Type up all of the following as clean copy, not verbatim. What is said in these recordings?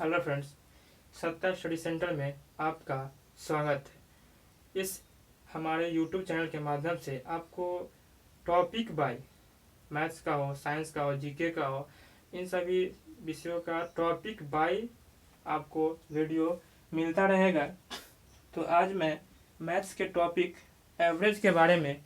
Hello friends, सत्ता study centre में आपका स्वागत है। इस हमारे यूट्यूब चैनल के माध्यम से आपको टॉपिक बाय मैथ्स का हो, साइंस का हो, जीके का हो, इन सभी विषयों का टॉपिक बाय आपको वीडियो मिलता रहेगा। तो आज मैं मैथ्स के टॉपिक एवरेज के बारे में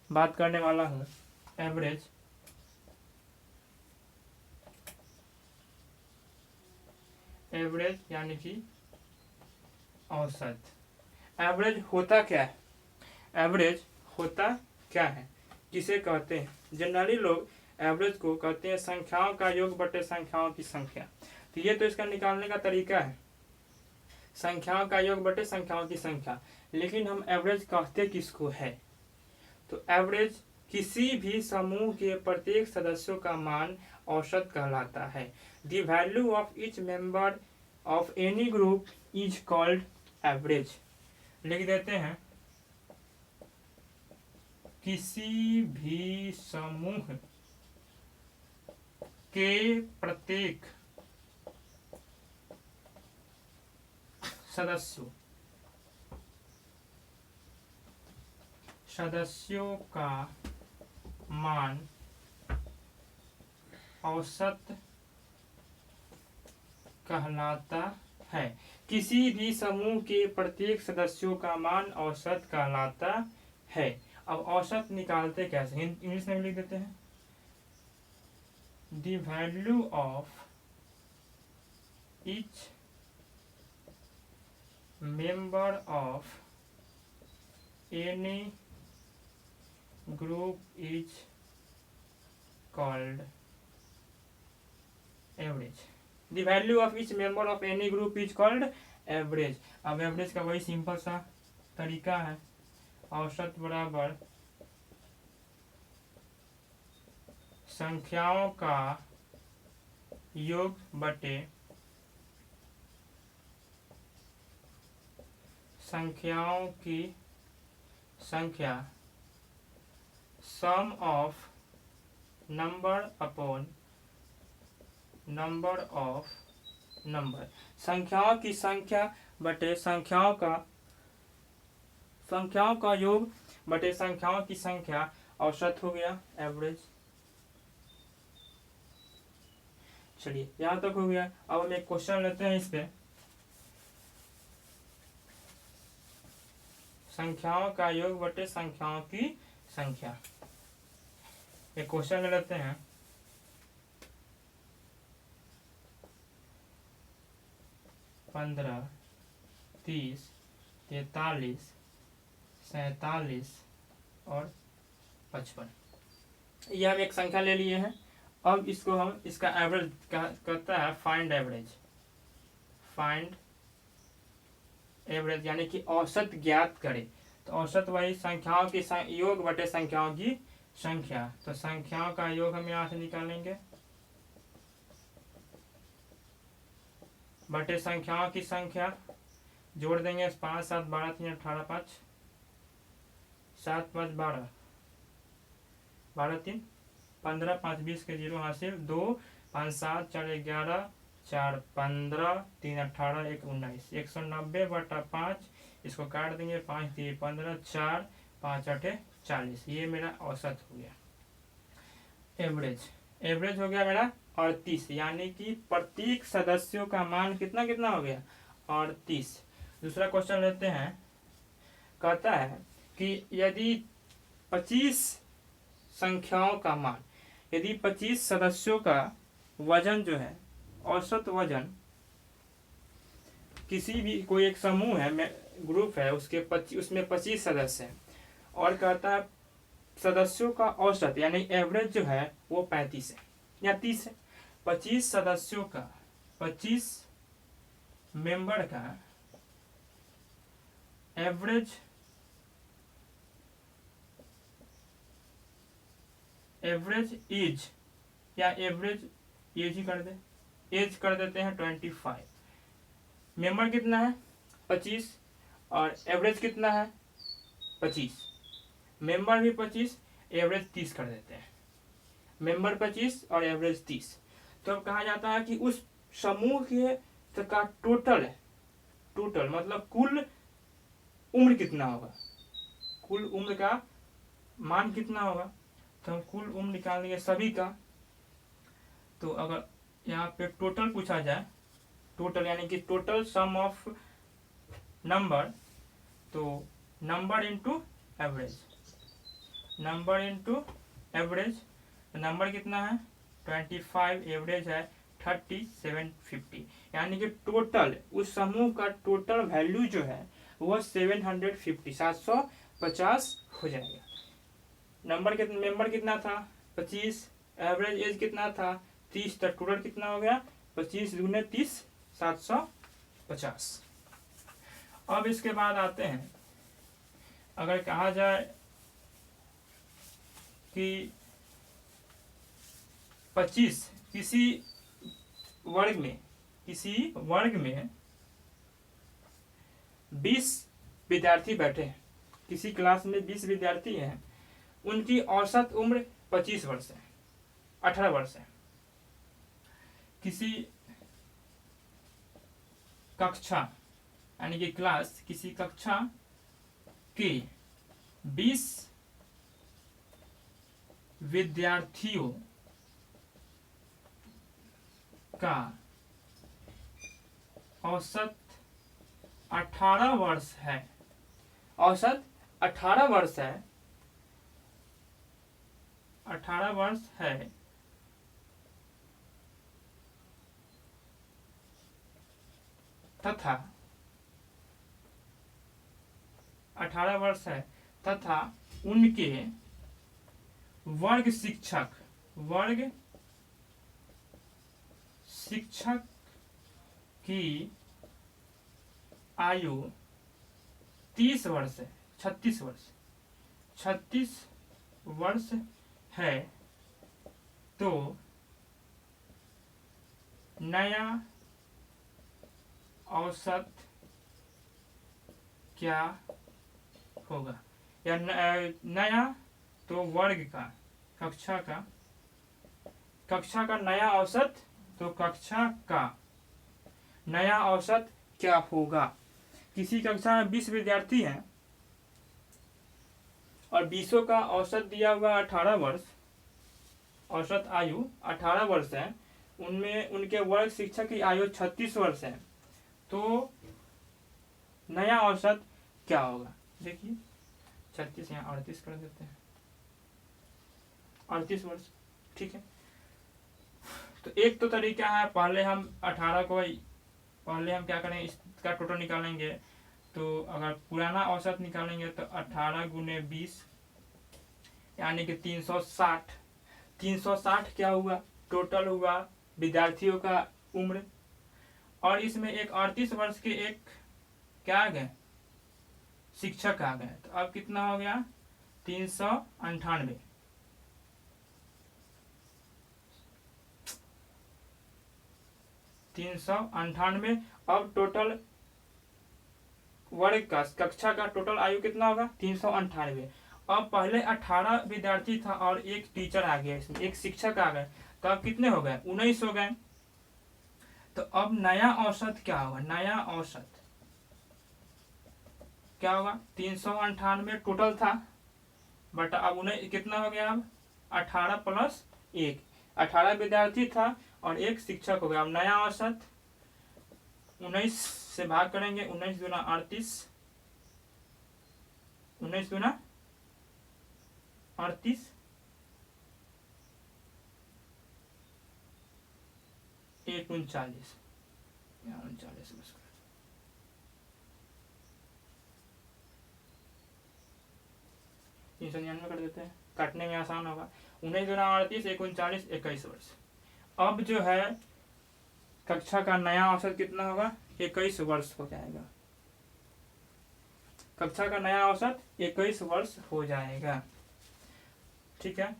बात करने वाला हूँ। एवरेज यानी कि औसत। एवरेज होता क्या है? एवरेज होता क्या है, किसे कहते हैं? जनरली लोग एवरेज को कहते हैं संख्याओं का योग बटे संख्याओं की संख्या। तो ये तो इसका निकालने का तरीका है, संख्याओं का योग बटे संख्याओं की संख्या। लेकिन हम एवरेज कहते किसको है? तो एवरेज किसी भी समूह के प्रत्येक सदस्यों का मान औसत कहलाता है। The value of each member of any group is called average. लिख देते हैं, किसी भी समूह के प्रत्येक सदस्यों का मान औसत कहलाता है। किसी भी समूह के प्रत्येक सदस्यों का मान औसत कहलाता है। अब औसत निकालते कैसे? इंग्लिश में लिख देते हैं, the value of each member of any group is called average. The value of each member of any group is called average. अब एवरेज का वही सिंपल सा तरीका है, औसत बराबर संख्याओं का योग बटे संख्याओं की संख्या, sum of number upon number of number. संख्याओं की संख्या बटे संख्याओं का योग बटे संख्याओं की संख्या, औसत हो गया एवरेज। चलिए यहां तक हो गया। अब हम एक क्वेश्चन लेते हैं इस पे, संख्याओं का योग बटे संख्याओं की संख्या। एक क्वेश्चन ले लेते हैं, 15, 30, 43, 47 और 55। ये हम एक संख्या ले लिए हैं। अब इसको हम इसका एवरेज कहता है फाइंड एवरेज। फाइंड एवरेज यानी कि औसत ज्ञात करें। तो औसत वही संख्याओं की योग बटे संख्याओं की संख्या। तो संख्याओं का योग हम यहाँ से निकालेंगे बटे संख्याओं की संख्या, जोड़ देंगे 5, 7, 12, 3, 18, 5, 7, 5, 12, 12, 3, 15, 5, 20 के 0 हासिल, 2, 5, 7, 4, 11, 4, 15, 3, 18, 1, 19, 190/5। इसको काट देंगे, 5, 3, 15, 4, 5, 8, 40। ये मेरा औसत हो गया एवरेज। एवरेज हो गया मेरा 38, यानी कि प्रत्येक सदस्यों का मान कितना कितना हो गया? 38। दूसरा क्वेश्चन लेते हैं, कहता है कि यदि 25 संख्याओं का मान, यदि 25 सदस्यों का वजन जो है, औसत वजन, किसी भी कोई एक समूह है, ग्रुप है, उसमें 25 सदस्य हैं, और कहता है सदस्यों का औसत यानी एवरेज जो है वो 35 है या 30 है। 25 सदस्यों का, 25 मेंबर का एवरेज इज, या एवरेज एज ही कर दे, एज कर देते हैं 25। मेंबर कितना है? 25, और एवरेज कितना है? 25। मेंबर भी 25, एवरेज 30 कर देते हैं। मेंबर 25 और एवरेज 30। तो अब कहा जाता है कि उस समूह के का टोटल है, टोटल मतलब कुल उम्र कितना होगा, कुल उम्र का मान कितना होगा। तो हम कुल उम्र निकाल लेंगे सभी का। तो अगर यहाँ पे टोटल पूछा जाए, टोटल यानी कि टोटल सम ऑफ नंबर, तो number into average, number into average. Number कितना है 25, एवरेज है 30, 750, यानी कि टोटल उस समूह का टोटल वैल्यू जो है वह 750, 750 हो जाएगा। नंबर कितना, मेंबर कितना था 25, एवरेज एज कितना था 30, तक टोटल कितना हो गया 25 दूने 30, 750। अब इसके बाद आते हैं, अगर कहा जाए कि 25 किसी वर्ग में, किसी वर्ग में 20 विद्यार्थी बैठे हैं, किसी क्लास में 20 विद्यार्थी हैं, उनकी औसत उम्र 25 वर्ष है, 18 वर्ष है। किसी कक्षा यानी कि क्लास, किसी कक्षा के 20 विद्यार्थियों का औसत 18 वर्ष है, औसत 18 वर्ष है, 18 वर्ष है, तथा 18 वर्ष है तथा उनके वर्ग शिक्षक, वर्ग शिक्षक की आयु 30 वर्ष है, 36 वर्ष, 36 वर्ष है, तो नया औसत क्या होगा, या नया तो वर्ग का, कक्षा का, कक्षा का नया औसत, तो कक्षा का नया औसत क्या होगा। किसी कक्षा में 20 विद्यार्थी हैं और 20 का औसत दिया हुआ 18 वर्ष, औसत आयु 18 वर्ष है, उनमें उनके वर्ग शिक्षक की आयु 36 वर्ष है, तो नया औसत क्या होगा। देखिए 36 यहाँ 38 कर देते हैं, 38 वर्ष, ठीक है। तो एक तो तरीका है, पहले हम 18 को, पहले हम क्या करें, इसका टोटल निकालेंगे। तो अगर पुराना औसत निकालेंगे तो 18 गुने 20 यानी कि 360, 360 क्या हुआ, टोटल हुआ विद्यार्थियों का उम्र, और इसमें एक 38 वर्ष के एक क्या आ गए, शिक्षक आ गए, तो अब कितना हो गया 398, 398। अब टोटल वर्ग का, कक्षा का टोटल आयु कितना होगा 398। अब पहले 18 विद्यार्थी था और एक टीचर आ गया, इसमें एक शिक्षक आ गए, तो अब कितने हो गए 19 हो गए। तो अब नया औसत क्या होगा, नया औसत क्या होगा, 398 टोटल था, बट अब उन्हें कितना हो गया, अब 18 प्लस 1, 18 विद्यार्थी था और एक शिक्षक हो गया। अब नया औसत 19 से भाग करेंगे, 19 दूना 38, 19 दूना 38, 1 39, 39 बस 399 कर देते हैं, काटने में आसान होगा। 19 दूना 38, 1 39, 21 वर्ष। अब जो है कक्षा का नया औसत कितना होगा 21 वर्ष हो जाएगा, कक्षा का नया औसत 21 वर्ष हो जाएगा, ठीक है।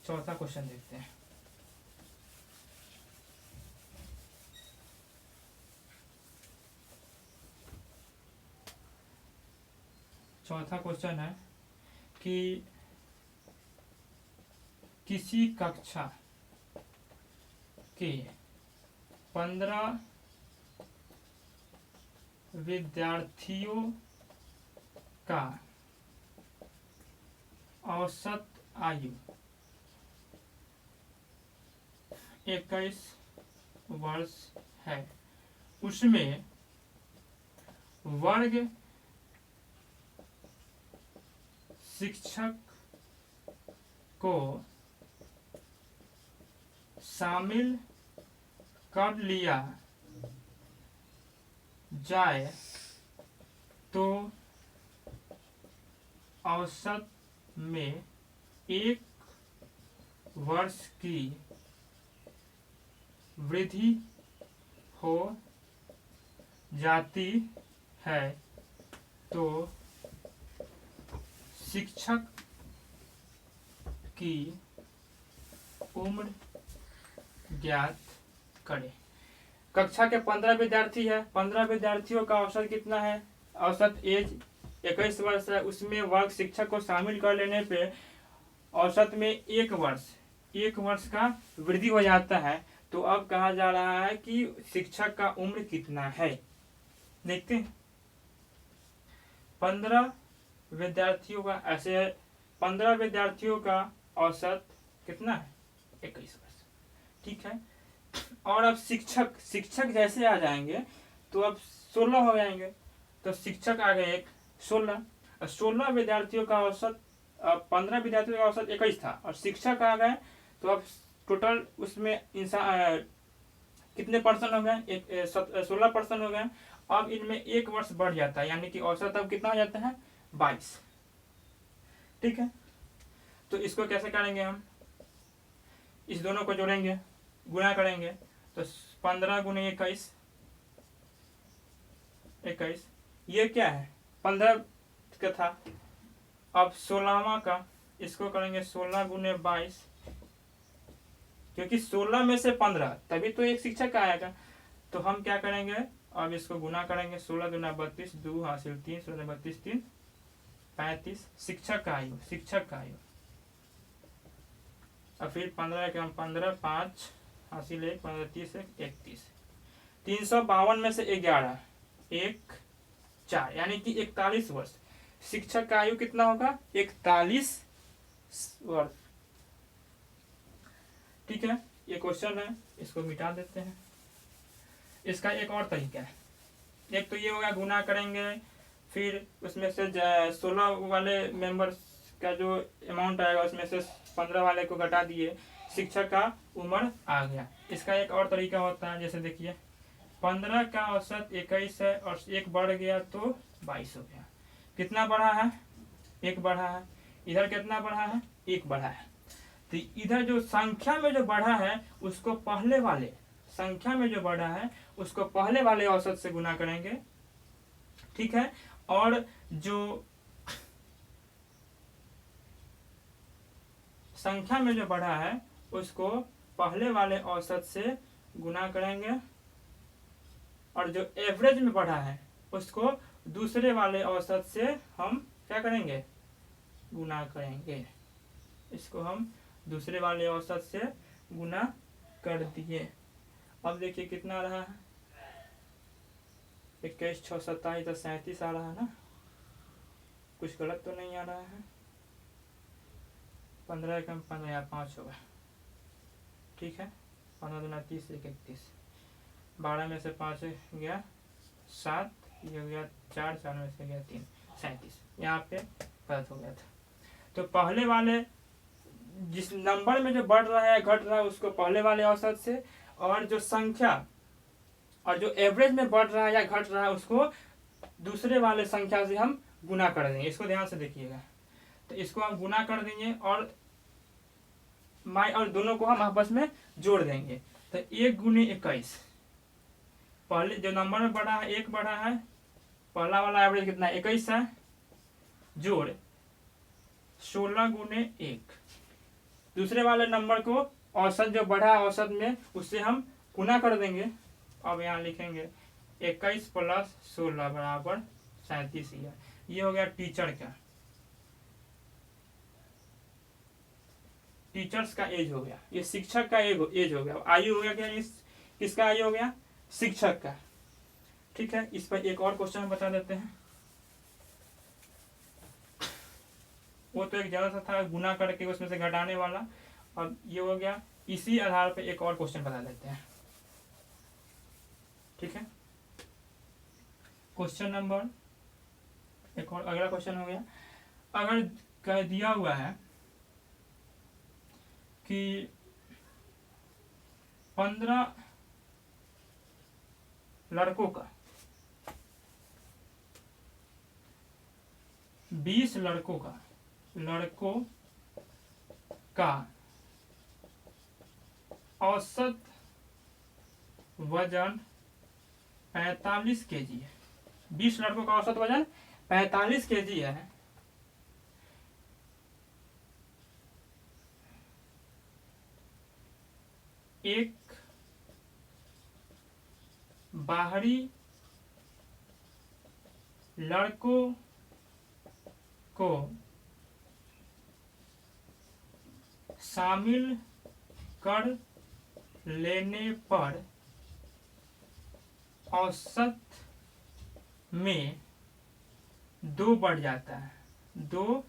चौथा क्वेश्चन देखते हैं। चौथा क्वेश्चन है कि किसी कक्षा के 15 विद्यार्थियों का औसत आयु 21 वर्ष है, उसमें वर्ग शिक्षक को शामिल कर लिया जाए तो औसत में 1 वर्ष की वृद्धि हो जाती है, तो शिक्षक की उम्र ज्ञात करें। कक्षा के 15 विद्यार्थी है, 15 विद्यार्थियों का औसत कितना है? औसत एज 21 वर्ष है, उसमें वर्ग शिक्षक को शामिल कर लेने पे औसत में 1 वर्ष का वृद्धि हो जाता है। तो अब कहा जा रहा है कि शिक्षक का उम्र कितना है। देखते हैं 15 विद्यार्थियों का, ऐसे 15 विद्यार्थियों का औसत कितना है? 21 वर्ष। ठीक है। और अब शिक्षक जैसे आ जाएंगे तो अब 16 हो जाएंगे, तो शिक्षक आ गए 16 विद्यार्थियों का औसत, 15 विद्यार्थियों का औसत 21 था और शिक्षक आ गए, तो अब टोटल उसमें इंसान कितने पर्सन हो गए? 16% हो गए। अब इनमें 1 वर्ष बढ़ जाता है, यानी कि औसत अब कितना हो जाता है? 22। ठीक है। तो इसको कैसे करेंगे हम? इस दोनों को जोड़ेंगे, गुणा करेंगे, तो 15 गुने 21, ये क्या है? 15 का था, अब 16वां का, इसको करेंगे 16 गुने 22, क्योंकि 16 में से 15 तभी तो एक शिक्षक का आएगा। तो हम क्या करेंगे? अब इसको गुना करेंगे, 16 दुना 32, 2 हासिल 3, 16 32 3 35, शिक्षक का आयु और फिर 15 के हम 15, 5 हासिल 1, 15 30 31, 352 में से 11 1 4, यानी कि 41 वर्ष। शिक्षक का आयु कितना होगा? 41 वर्ष। ठीक है, ये क्वेश्चन है, इसको मिटा देते हैं। इसका एक और तरीका है, एक तो ये होगा गुना करेंगे, फिर उसमें से 16 वाले मेंबर्स का जो अमाउंट आएगा उसमें से 15 वाले को घटा दिए, शिक्षक का उम्र आ गया। इसका एक और तरीका होता है, जैसे देखिए 15 का औसत 21 है और 1 बढ़ गया तो 22 हो गया। कितना बढ़ा है? 1 बढ़ा है। इधर कितना बढ़ा है? 1 बढ़ा है। तो इधर जो संख्या में जो बढ़ा है उसको पहले वाले संख्या में जो बढ़ा है उसको पहले वाले औसत से गुना करेंगे। ठीक है। और जो संख्या में जो बढ़ा है उसको पहले वाले औसत से गुना करेंगे, और जो एवरेज में बढ़ा है उसको दूसरे वाले औसत से हम क्या करेंगे? गुना करेंगे। इसको हम दूसरे वाले औसत से गुना कर दिए। अब देखिए कितना रहा है? 21 6 27 तो 37 आ रहा है ना, कुछ गलत तो नहीं आ रहा है? 15 कम 15 या 5 होगा। ठीक है, 15 दूना 30 31, 12 में से 5 गया 7, ये हो गया 4, 4 में से गया 3, 37। यहाँ पे गलत हो गया था। तो पहले वाले जिस नंबर में जो बढ़ रहा है घट रहा है उसको पहले वाले औसत से, और जो संख्या और जो एवरेज में बढ़ रहा है या घट रहा है उसको दूसरे वाले संख्या से हम गुना कर देंगे। इसको ध्यान से देखिएगा। तो इसको हम गुना कर देंगे और दोनों को हम आपस में जोड़ देंगे। तो 1 गुने 21, पहले जो नंबर में बढ़ा है 1 बढ़ा है, पहला वाला एवरेज कितना 21 है, जोड़ 16 गुने 1, दूसरे वाले नंबर को औसत जो बढ़ा है औसत में उससे हम गुना कर देंगे। अब यहाँ लिखेंगे 21 प्लस 16 बराबर 37। ये हो गया टीचर्स का एज हो गया, ये शिक्षक का एज हो गया। आयु हो गया क्या? किसका आयु हो गया? शिक्षक का। ठीक है, इस पर एक और क्वेश्चन बता देते हैं। वो तो एक ज़्यादा सा था गुना करके उसमें से घटाने वाला, अब ये हो गया। इसी आधार पे एक और क्वेश्चन बता देते हैं। ठीक है, क्वेश्चन नंबर एक और अगला क्वेश्चन हो गया। अगर कह दिया हुआ है कि 15 लड़कों का 20 लड़कों का औसत वजन 45 केजी है। 20 लड़कों का औसत वजन 45 केजी है। एक बाहरी लड़कों को शामिल कर लेने पर औसत में 2 बढ़ जाता है, 2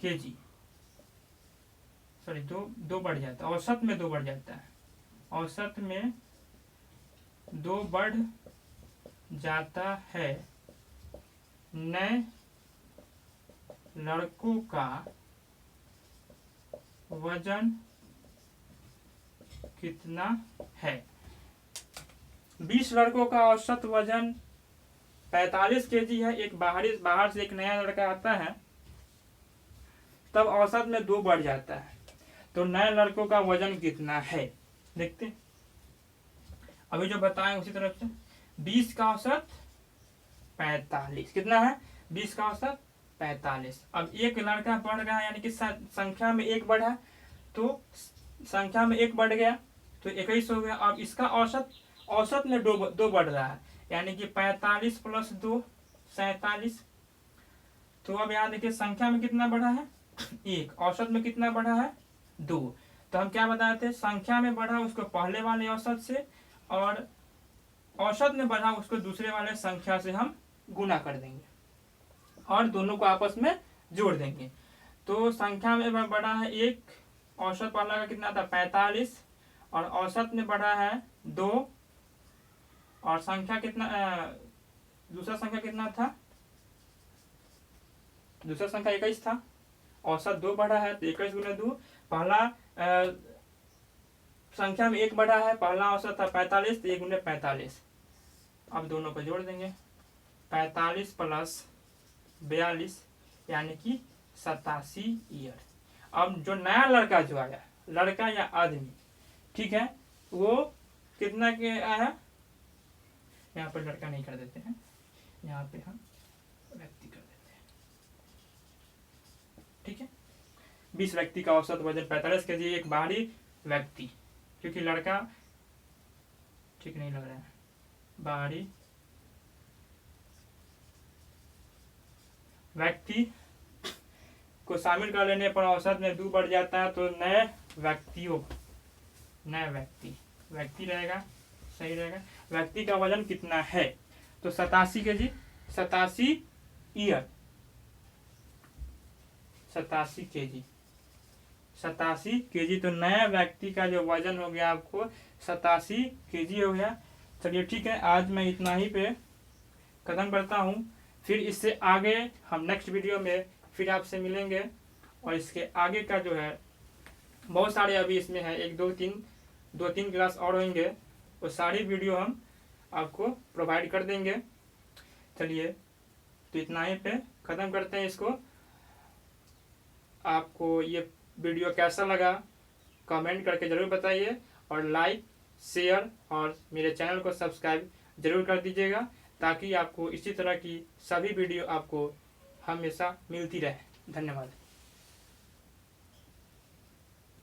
केजी, सॉरी 2 बढ़ जाता है, औसत में 2 बढ़ जाता है, औसत में 2 बढ़ जाता है। नए लड़कों का वजन कितना है? 20 लड़कों का औसत वजन 45 केजी है। एक बाहर से एक नया लड़का आता है, तब औसत में 2 बढ़ जाता है। तो नए लड़कों का वजन कितना है देखते हैं। अभी जो बताएं उसी तरफ से 20 का औसत 45, कितना है? 20 का औसत 45। अब एक लड़का बढ़ रहा है, यानी कि संख्या में 1 बढ़ा, तो संख्या में 1 बढ़ गया तो 21 हो गया। अब इसका औसत में 2 बढ़ रहा है, यानी कि 45 + 2 47। तो अब यहाँ देखिए संख्या में कितना बढ़ा है? 1, औसत में कितना बढ़ा है? 2। तो हम क्या बताए थे? संख्या में बढ़ा उसको पहले वाले औसत से, और औसत में बढ़ा उसको दूसरे वाले संख्या से हम गुना कर देंगे और दोनों को आपस में जोड़ देंगे। तो संख्या में बढ़ा है 1, औसत वाला का कितना था? 45, और औसत में बढ़ा है 2, और संख्या कितना दूसरा संख्या कितना था? दूसरा संख्या 21 था, औसत 2 बढ़ा है तो 21 × 2। पहला संख्या में 1 बढ़ा है, पहला औसत था 45 तो 1 × 45। अब दोनों को जोड़ देंगे, 45 + 42 यानी कि 87 ईयर। अब जो नया लड़का जो आया, लड़का या आदमी, ठीक है, वो कितना के आया? यहाँ पर लड़का नहीं कर देते हैं, यहाँ पे हम व्यक्ति कर देते हैं। ठीक है, 20 व्यक्ति का औसत वजन 45 केजी। एक बाहरी व्यक्ति, क्योंकि लड़का ठीक नहीं लग रहा है, बाहरी व्यक्ति को शामिल कर लेने पर औसत में 2 बढ़ जाता है। तो नए व्यक्ति रहेगा, सही रहेगा। व्यक्ति का वजन कितना है? तो 87 केजी, 87 ईयर, 87 केजी, 87 केजी। तो नया व्यक्ति का जो वजन हो गया आपको 87 केजी हो गया। चलिए ठीक है, आज मैं इतना ही पे खत्म करता हूँ। फिर इससे आगे हम नेक्स्ट वीडियो में फिर आपसे मिलेंगे, और इसके आगे का जो है बहुत सारे अभी इसमें है, 1 2 3 क्लास और होंगे, वो सारी वीडियो हम आपको प्रोवाइड कर देंगे। चलिए तो इतना ही पे ख़त्म करते हैं इसको। आपको ये वीडियो कैसा लगा कमेंट करके ज़रूर बताइए, और लाइक, शेयर और मेरे चैनल को सब्सक्राइब ज़रूर कर दीजिएगा, ताकि आपको इसी तरह की सभी वीडियो आपको हमेशा मिलती रहे। धन्यवाद।